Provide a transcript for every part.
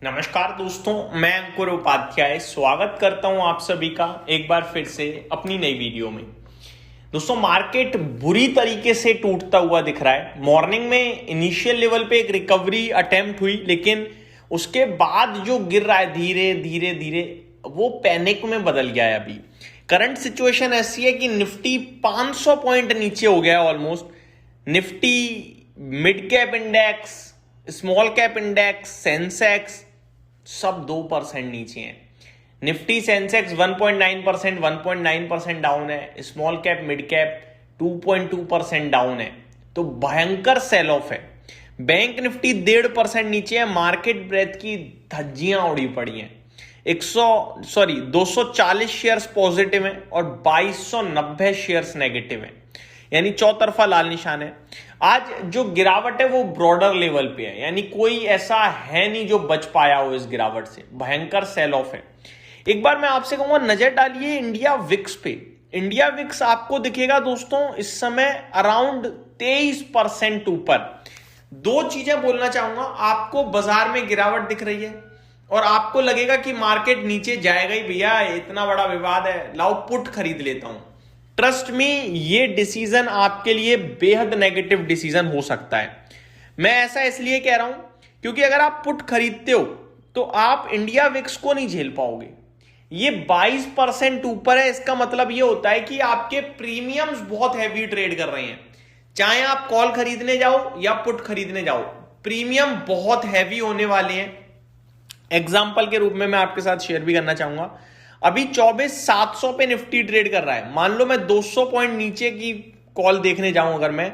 नमस्कार दोस्तों, मैं अंकुर उपाध्याय स्वागत करता हूं आप सभी का एक बार फिर से अपनी नई वीडियो में। दोस्तों, मार्केट बुरी तरीके से टूटता हुआ दिख रहा है। मॉर्निंग में इनिशियल लेवल पे एक रिकवरी अटेम्प्ट हुई, लेकिन उसके बाद जो गिर रहा है धीरे धीरे धीरे, वो पैनिक में बदल गया है। अभी करंट सिचुएशन ऐसी है कि निफ्टी 500 पॉइंट नीचे हो गया है almost. Nifty, mid cap index, small cap index, Sensex सब 2% नीचे हैं। निफ्टी सेंसेक्स 1.9%, 1.9% डाउन है। Small cap mid cap 2.2% down है। तो भयंकर सेल ऑफ है। बैंक निफ्टी 1.5% नीचे है। मार्केट ब्रेथ की धज्जियां उड़ी पड़ी हैं। 240 शेयर्स पॉजिटिव हैं और 2290 शेयर्स नेगेटिव हैं, यानी चौतरफा लाल निशान है। आज जो गिरावट है वो ब्रॉडर लेवल पे है, यानी कोई ऐसा है नहीं जो बच पाया हो इस गिरावट से। भयंकर सेल ऑफ है। एक बार मैं आपसे कहूंगा, नजर डालिए इंडिया विक्स पे। इंडिया विक्स आपको दिखेगा दोस्तों इस समय अराउंड 23% ऊपर। दो चीजें बोलना चाहूंगा, आपको बाजार में गिरावट दिख रही है और आपको लगेगा कि मार्केट नीचे जाएगा ही, भैया इतना बड़ा विवाद है, लाओ पुट खरीद लेता हूं। ट्रस्ट में ये डिसीजन आपके लिए बेहद नेगेटिव डिसीजन हो सकता है। मैं ऐसा इसलिए कह रहा हूं क्योंकि अगर आप पुट खरीदते हो तो आप इंडिया विक्स को नहीं झेल पाओगे। ये 22% ऊपर है, इसका मतलब ये होता है कि आपके प्रीमियम्स बहुत हैवी ट्रेड कर रहे हैं। चाहे आप कॉल खरीदने जाओ या पुट खरीदने जाओ, प्रीमियम बहुत हैवी होने वाले हैं। एग्जाम्पल के रूप में मैं आपके साथ शेयर भी करना चाहूंगा। अभी 24,700 पे निफ्टी ट्रेड कर रहा है। मान लो मैं 200 पॉइंट नीचे की कॉल देखने जाऊं, अगर मैं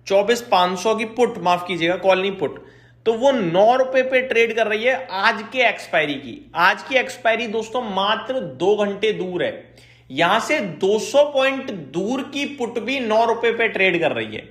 24,500 की पुट, माफ कीजिएगा कॉल नहीं पुट, तो वो 9 रुपए पे ट्रेड कर रही है आज के एक्सपायरी की। आज की एक्सपायरी दोस्तों मात्र 2 घंटे दूर है। यहां से 200 पॉइंट दूर की पुट भी 9 रुपए पे ट्रेड कर रही है।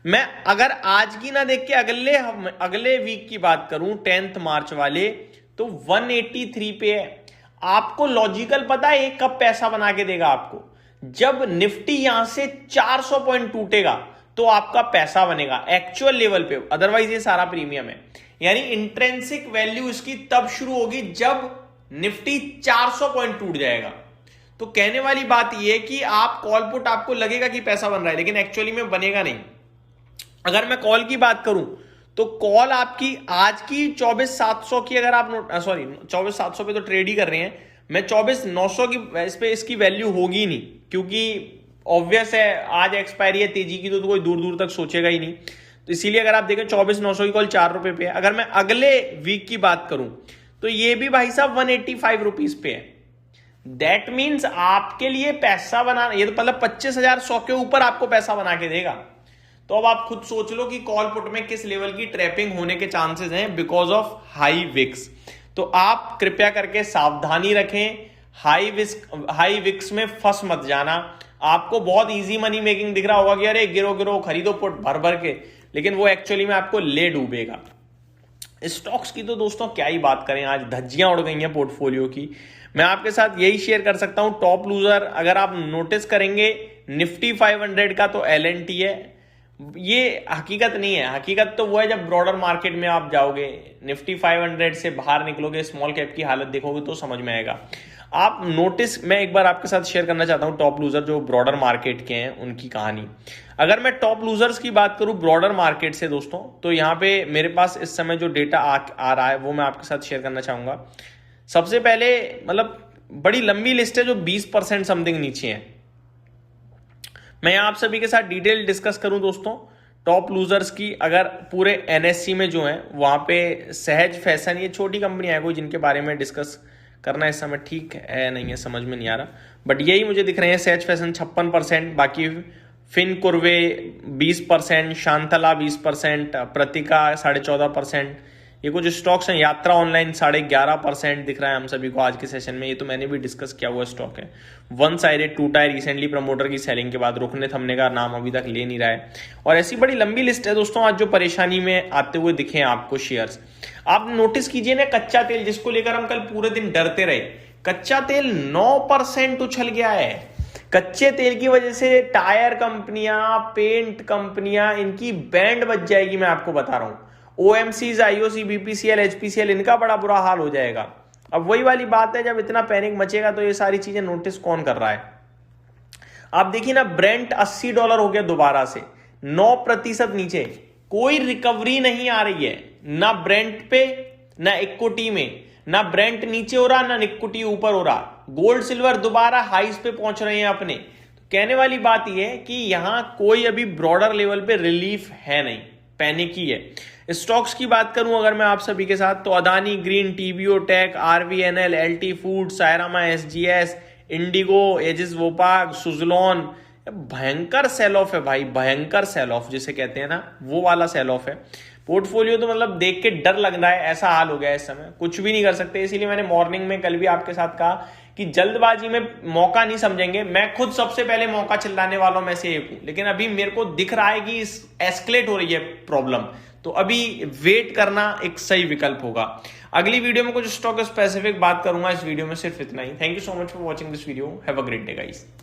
मैं अगर आज की ना देख के अगले वीक की बात करूं, 10 मार्च वाले, तो 183 पे है। आपको लॉजिकल पता है ये कब पैसा बना के देगा आपको? जब निफ्टी यहां से 400 पॉइंट टूटेगा तो आपका पैसा बनेगा एक्चुअल लेवल पे। अदरवाइज ये सारा प्रीमियम है, यानी इंट्रिंसिक वैल्यू इसकी तब शुरू होगी जब निफ्टी 400 पॉइंट टूट जाएगा। तो कहने वाली बात यह है कि आप कॉल पुट, आपको लगेगा कि पैसा बन रहा है, लेकिन एक्चुअली में बनेगा नहीं। अगर मैं कॉल की बात करूं तो कॉल आपकी आज की 24,700 की, अगर आप 24,700 पे तो ट्रेड ही कर रहे हैं। मैं 24,900 की इस पे इसकी वैल्यू होगी नहीं, क्योंकि ऑब्वियस है आज एक्सपायरी है तेजी की, तो कोई दूर दूर तक सोचेगा ही नहीं। तो इसीलिए अगर आप देखें 24,900 की कॉल 4 रुपए पे है। अगर मैं अगले वीक की बात करूं तो ये भी भाई साहब 185 रुपीज पे है। दैट मीन्स आपके लिए पैसा बनाना, ये तो मतलब 25,100 के ऊपर आपको पैसा बना के देगा। तो अब आप खुद सोच लो कि कॉल पुट में किस लेवल की ट्रैपिंग होने के चांसेस हैं बिकॉज ऑफ हाई विक्स। तो आप कृपया करके सावधानी रखें, हाई विक्स में फंस मत जाना। आपको बहुत इजी मनी मेकिंग दिख रहा होगा कि अरे गिरो गिरो खरीदो पुट भर भर के, लेकिन वो एक्चुअली में आपको ले डूबेगा। स्टॉक्स की तो दोस्तों क्या ही बात करें, आज धज्जियां उड़ गई हैं पोर्टफोलियो की। मैं आपके साथ यही शेयर कर सकता हूं, टॉप लूजर अगर आप नोटिस करेंगे निफ्टी 500 का तो एलएनटी है। ये हकीकत नहीं है, हकीकत तो वो है जब ब्रॉडर मार्केट में आप जाओगे, निफ्टी 500 से बाहर निकलोगे, स्मॉल कैप की हालत देखोगे तो समझ में आएगा। आप नोटिस, मैं एक बार आपके साथ शेयर करना चाहता हूं टॉप लूजर जो ब्रॉडर मार्केट के हैं उनकी कहानी। अगर मैं टॉप लूजर्स की बात करूं ब्रॉडर मार्केट से दोस्तों, तो यहां पे मेरे पास इस समय जो डेटा आ रहा है वो मैं आपके साथ शेयर करना चाहूंगा। सबसे पहले मतलब बड़ी लंबी लिस्ट है जो 20% समथिंग नीचे है। मैं आप सभी के साथ डिटेल डिस्कस करूं दोस्तों टॉप लूजर्स की, अगर पूरे एनएससी में जो है वहां पे सहज फैशन, ये छोटी कंपनियां हैं कोई जिनके बारे में डिस्कस करना इस समय ठीक है नहीं है, समझ में नहीं आ रहा, बट यही मुझे दिख रहे हैं। सहज फैशन 56%, बाकी फिन कुर्वे 20%, शांतला 20%, प्रतिका 14.5%, ये कुछ स्टॉक्स हैं। यात्रा ऑनलाइन 11.5% दिख रहा है हम सभी को आज के सेशन में, ये तो मैंने भी डिस्कस किया हुआ स्टॉक है। वन साइडेड टूटा है रिसेंटली प्रमोटर की सेलिंग के बाद, रुकने थमने का नाम अभी तक ले नहीं रहा है। और ऐसी बड़ी लंबी लिस्ट है दोस्तों आज जो परेशानी में आते हुए दिखे आपको शेयर्स। आप नोटिस कीजिए ना, कच्चा तेल जिसको लेकर हम कल पूरे दिन डरते रहे, कच्चा तेल 9% उछल गया है। कच्चे तेल की वजह से टायर कंपनियां, पेंट कंपनियां, इनकी बैंड बज जाएगी, मैं आपको बता रहा हूं। ओएमसीज, आईओसी, बीपीसीएल, एचपीसीएल, इनका बड़ा बुरा हाल हो जाएगा। अब वही वाली बात है, जब इतना पैनिक मचेगा तो ये सारी चीजें नोटिस कौन कर रहा है। आप देखिए ना, ब्रेंट $80 हो गया दोबारा से, 9% नीचे, कोई रिकवरी नहीं आ रही है ना ब्रेंट पे ना इक्विटी में, ना ब्रेंट नीचे हो रहा ना इक्विटी ऊपर हो रहा। गोल्ड सिल्वर दोबारा हाइस पे पहुंच रहे हैं अपने। तो कहने वाली बात यह है कि यहां कोई अभी ब्रॉडर लेवल पे रिलीफ है नहीं, पैनिक ही है। स्टॉक्स की बात करूं अगर मैं आप सभी के साथ, तो Adani green, TBO tech, RVNL, LT food, Syrma SGS, IndiGo, Aegis Vopak, Suzlon, भयंकर सेल ऑफ है भाई, भयंकर सेल ऑफ जिसे कहते हैं ना, वो वाला सेल ऑफ है। पोर्टफोलियो तो मतलब देख के डर लग रहा है, ऐसा हाल हो गया है इस समय, कुछ भी नहीं कर सकते। इसीलिए मैंने मॉर्निंग में कल भी आपके साथ कहा कि जल्दबाजी में मौका नहीं समझेंगे। मैं खुद सबसे पहले मौका चिल्लाने वालों में से एक हूं, लेकिन अभी मेरे को दिख रहा है कि एस्केलेट हो रही है प्रॉब्लम, तो अभी वेट करना एक सही विकल्प होगा। अगली वीडियो में कुछ स्टॉक स्पेसिफिक बात करूंगा, इस वीडियो में सिर्फ इतना ही। Thank you so much for watching this video, have a great day guys.